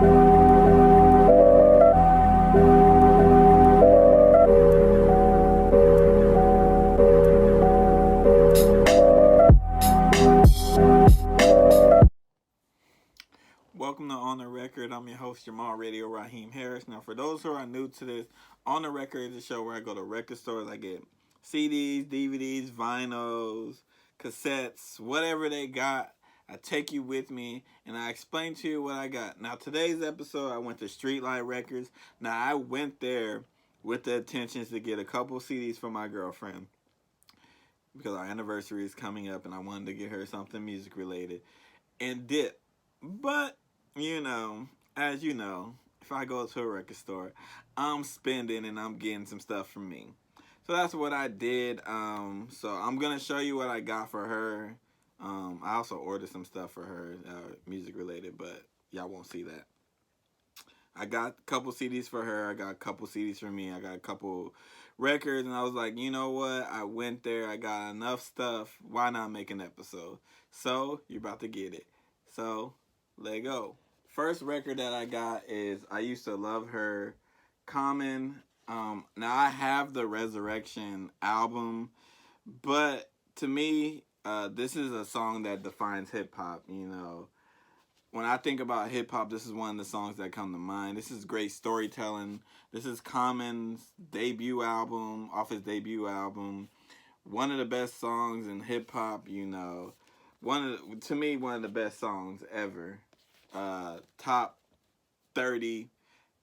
Welcome to On the Record. I'm your host, Jamal Raheem Harris. Now, for those who are new to this, On the Record is a show where I go to record stores. I get CDs, DVDs, vinyls, cassettes, whatever they got. I take you with me, and I explain to you what I got. Now, today's episode, I went to Streetlight Records. Now, I went there with the intentions to get a couple CDs for my girlfriend because our anniversary is coming up, and I wanted to get her something music related and dip. But as you know, if I go to a record store, I'm spending and I'm getting some stuff from me. So that's what I did. So I'm going to show you what I got for her. I also ordered some stuff for her, music related, but y'all won't see that. I got a couple CDs for her. I got a couple CDs for me. I got a couple records, and I was like, you know what? I went there. I got enough stuff. Why not make an episode? So you're about to get it. So let go. First record that I got is I Used to Love Her, Common. Now I have the Resurrection album, but to me, this is a song that defines hip hop. When I think about hip hop, this is one of the songs that come to mind. This is great storytelling. This is Common's debut album, off his debut album. One of the best songs in hip hop. To me, one of the best songs ever. Top 30,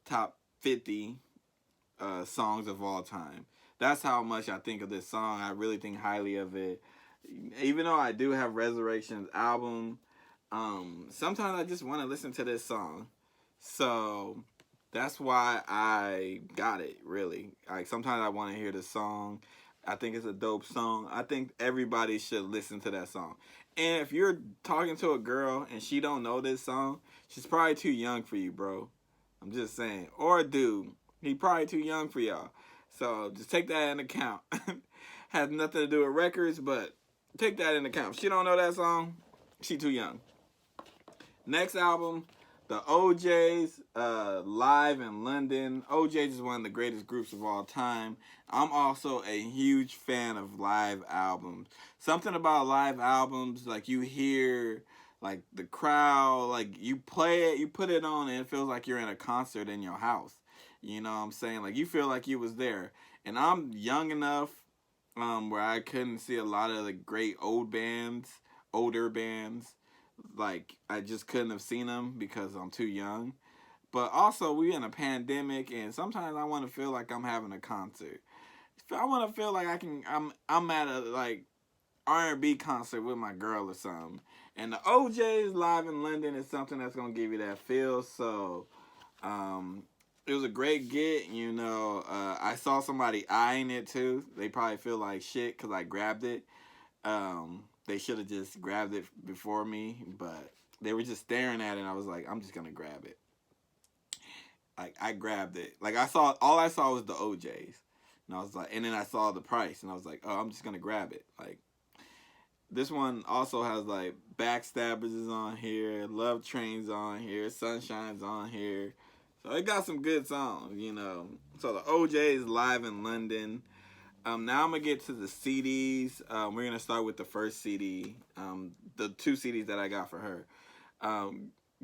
top 50 songs of all time. That's how much I think of this song. I really think highly of it. Even though I do have Resurrection's album, sometimes I just want to listen to this song. So that's why I got it, really. Like, sometimes I want to hear the song. I think it's a dope song. I think everybody should listen to that song. And if you're talking to a girl and she don't know this song, she's probably too young for you, bro. I'm just saying. Or a dude. He probably too young for y'all. So just take that into account. Has nothing to do with records, but take that into account. If she don't know that song, she too young. Next album, the OJs, live in London. OJs is one of the greatest groups of all time. I'm also a huge fan of live albums. Something about live albums, like you hear, like the crowd, like you play it, you put it on, and it feels like you're in a concert in your house. You know what I'm saying? Like you feel like you was there. And I'm young enough where I couldn't see a lot of the great older bands. Like, I just couldn't have seen them because I'm too young. But also, we in a pandemic, and sometimes I want to feel like I'm having a concert. I want to feel like I'm at a like R&B concert with my girl or something. And the OJs live in London is something that's gonna give you that feel. So, it was a great get. I saw somebody eyeing it too. They probably feel like shit because I grabbed it. They should have just grabbed it before me, but they were just staring at it, and I was like, I'm just gonna grab it. Like, I grabbed it. Like, all I saw was the OJs. And I was like, and then I saw the price, and I was like, oh, I'm just gonna grab it. Like, this one also has like Backstabbers is on here, Love Train's on here, Sunshine's on here. So it got some good songs, So the OJs live in London. Now I'm going to get to the CDs. We're going to start with the first CD, the two CDs that I got for her.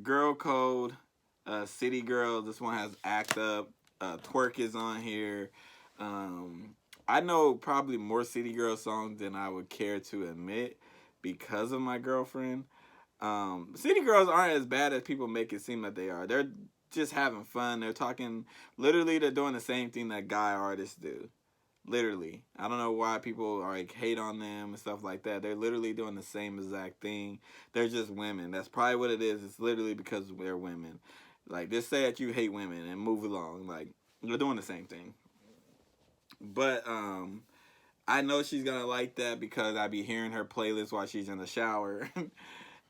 Girl Code, City Girl. This one has Act Up. Twerk is on here. I know probably more City Girl songs than I would care to admit because of my girlfriend. City Girls aren't as bad as people make it seem that they are. They're just having fun. They're doing the same thing that guy artists do. Literally. I don't know why people like hate on them and stuff like that. They're literally doing the same exact thing. They're just women. That's probably what it is. It's literally because they're women. Like, just say that you hate women and move along. Like, they're doing the same thing. But I know she's gonna like that because I be hearing her playlist while she's in the shower.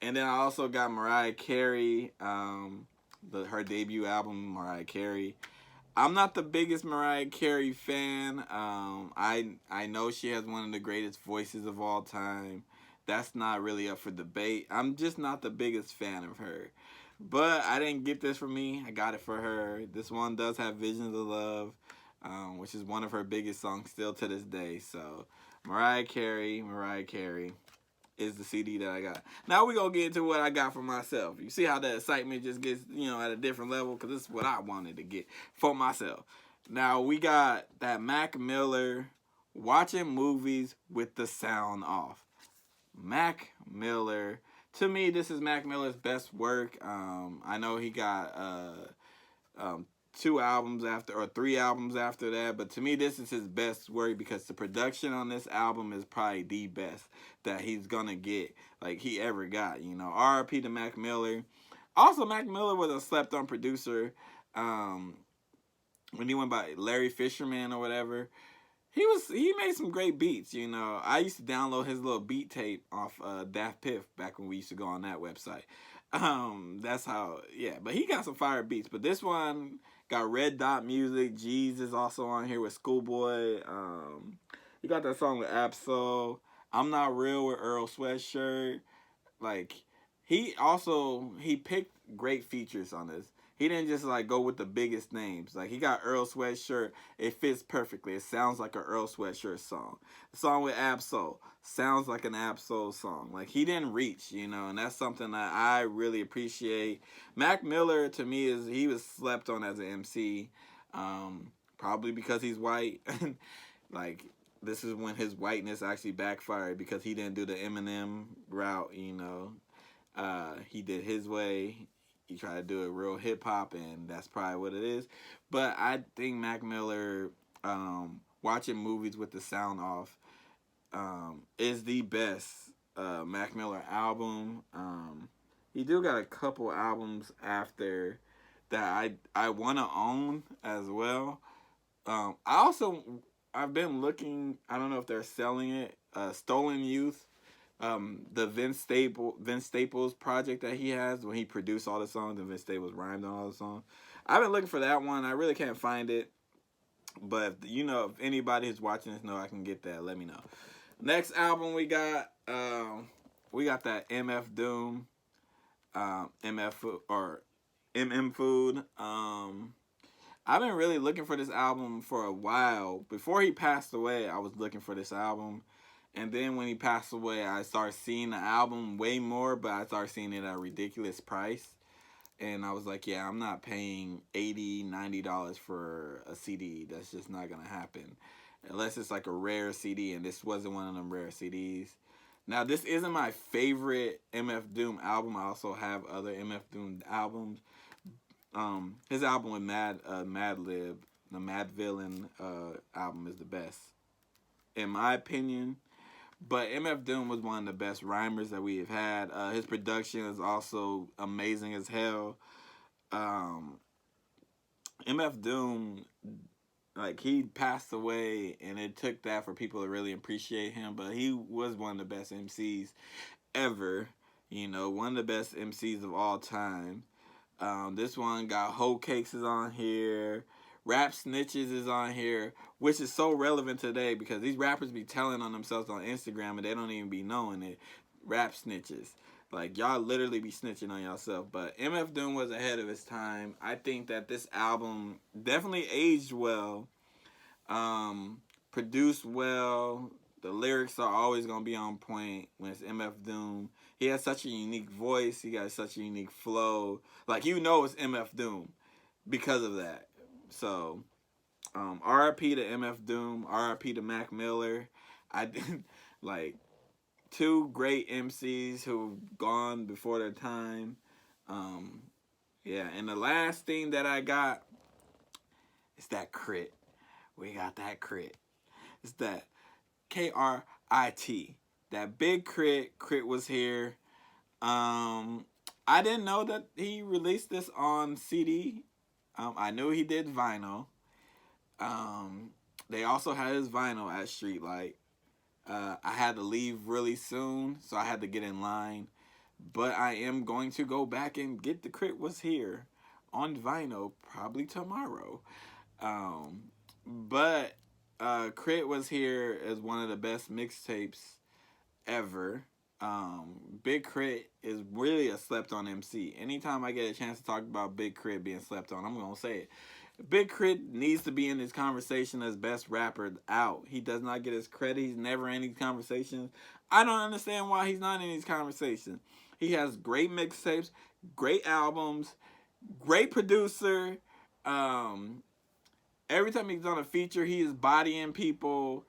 And then I also got Mariah Carey, her debut album, Mariah Carey. I'm not the biggest Mariah Carey fan. I know she has one of the greatest voices of all time. That's not really up for debate. I'm just not the biggest fan of her. But I didn't get this for me. I got it for her. This one does have Visions of Love, which is one of her biggest songs still to this day. So Mariah Carey is the CD that I got. Now we're going to get into what I got for myself. You see how the excitement just gets, at a different level? Because this is what I wanted to get for myself. Now we got that Mac Miller, Watching Movies with the Sound Off. Mac Miller. To me, this is Mac Miller's best work. I know he got 2 albums after, or 3 albums after that, but to me, this is his best work because the production on this album is probably the best that he's gonna get, like he ever got. R.I.P. to Mac Miller. Also, Mac Miller was a slept-on producer when he went by Larry Fisherman or whatever. He made some great beats. I used to download his little beat tape off Daft Piff back when we used to go on that website. That's how, yeah. But he got some fire beats. But this one got Red Dot Music. Jeez is also on here with Schoolboy. He got that song with Absol. I'm Not Real with Earl Sweatshirt. Like, he picked great features on this. He didn't just go with the biggest names. Like, he got Earl Sweatshirt. It fits perfectly. It sounds like an Earl Sweatshirt song. The song with Absol sounds like an Absol song. Like, he didn't reach, and that's something that I really appreciate. Mac Miller, to me, he was slept on as an MC. Probably because he's white. Like, this is when his whiteness actually backfired because he didn't do the Eminem route, he did his way. He tried to do it real hip-hop, and that's probably what it is. But I think Mac Miller, Watching Movies with the Sound Off, is the best Mac Miller album. He do got a couple albums after that I want to own as well. I've been looking, I don't know if they're selling it, Stolen Youth. The Vince Staples project that he has when he produced all the songs and Vince Staples rhymed on all the songs. I've been looking for that one. I really can't find it. But, if anybody who's watching this know I can get that, let me know. Next album we got that MF Doom, MM Food. I've been really looking for this album for a while. Before he passed away, I was looking for this album. And then when he passed away, I started seeing the album way more, but I started seeing it at a ridiculous price. And I was like, yeah, I'm not paying $80, $90 for a CD. That's just not going to happen. Unless it's like a rare CD, and this wasn't one of them rare CDs. Now, this isn't my favorite MF Doom album. I also have other MF Doom albums. His album with Madlib, the Mad Villain album, is the best, in my opinion. But MF Doom was one of the best rhymers that we have had. His production is also amazing as hell. MF Doom, he passed away, and it took that for people to really appreciate him. But he was one of the best MCs ever. One of the best MCs of all time. This one got Hoe Cakes is on here. Rap Snitches is on here, which is so relevant today because these rappers be telling on themselves on Instagram and they don't even be knowing it. Rap Snitches. Y'all literally be snitching on yourself. But MF Doom was ahead of his time. I think that this album definitely aged well. Produced well. The lyrics are always going to be on point when it's MF Doom. He has such a unique voice. He got such a unique flow. It's MF Doom because of that. So, R.I.P. to MF Doom, R.I.P. to Mac Miller. I did, 2 great MCs who've gone before their time. Yeah, and the last thing that I got is that crit. We got that crit. It's that KRIT. That big crit. Crit was here. I didn't know that he released this on CD. I knew he did vinyl. They also had his vinyl at Streetlight. I had to leave really soon, so I had to get in line. But I am going to go back and get the Crit Was Here on vinyl probably tomorrow. But Crit Was Here is one of the best mixtapes ever. Big Crit is really a slept on MC. Anytime I get a chance to talk about Big Crit being slept on, I'm gonna say it. Big Crit needs to be in this conversation as best rapper out. He does not get his credit. He's never in these conversations. I don't understand why he's not in these conversations. He has great mixtapes, great albums, great producer. Every time he's on a feature, he is bodying people.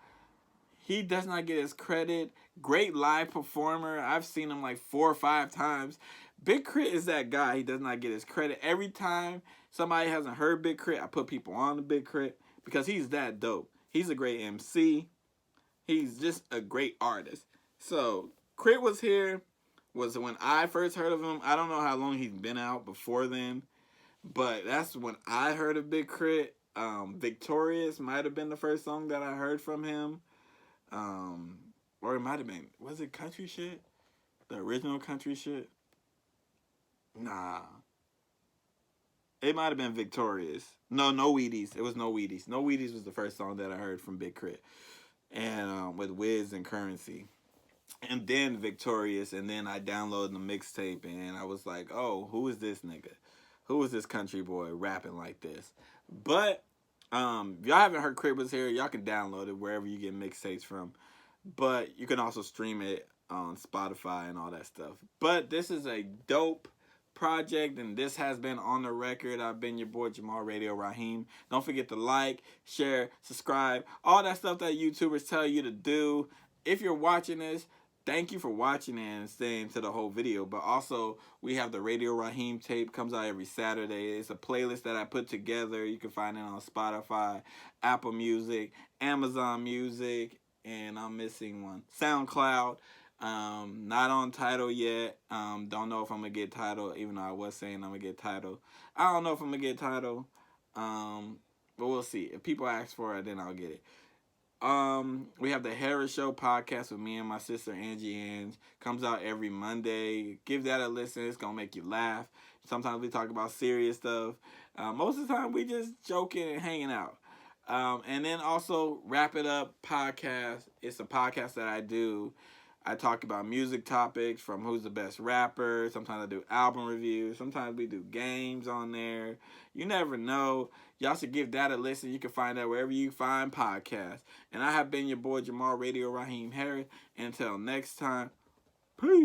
He does not get his credit. Great live performer. I've seen him like 4 or 5 times. Big Crit is that guy. He does not get his credit. Every time somebody hasn't heard Big Crit, I put people on the Big Crit because he's that dope. He's a great MC. He's just a great artist. So Crit was here. Was when I first heard of him. I don't know how long he's been out before then, but that's when I heard of Big Crit. Victorious might have been the first song that I heard from him. Or it might have been, was it country shit? The original country shit? Nah. It might have been Victorious. No Wheaties. It was No Wheaties. No Wheaties was the first song that I heard from Big Crit. And with Wiz and Currency. And then Victorious. And then I downloaded the mixtape and I was like, oh, who is this nigga? Who is this country boy rapping like this? But if y'all haven't heard Crit was here, y'all can download it wherever you get mixtapes from. But you can also stream it on Spotify and all that stuff. But this is a dope project, and this has been On the Record. I've been your boy Jamal Radio Raheem. Don't forget to like, share, subscribe, all that stuff that YouTubers tell you to do. If you're watching this, thank you for watching and staying to the whole video. But also, we have the Radio Raheem tape. Comes out every Saturday. It's a playlist that I put together. You can find it on Spotify, Apple Music, Amazon Music, and I'm missing one. SoundCloud. Not on Tidal yet. Don't know if I'm going to get Tidal, even though I was saying I'm going to get Tidal. I don't know if I'm going to get Tidal. But we'll see. If people ask for it, then I'll get it. We have the Harris Show podcast with me and my sister Angie Ange. Comes out every Monday. Give that a listen. It's gonna make you laugh. Sometimes we talk about serious stuff. Most of the time we just joking and hanging out. And then also Wrap It Up podcast. It's a podcast that I do. I talk about music topics from who's the best rapper. Sometimes I do album reviews. Sometimes we do games on there. You never know. Y'all should give that a listen. You can find that wherever you find podcasts. And I have been your boy Jamal Radio Raheem Harris. Until next time, peace.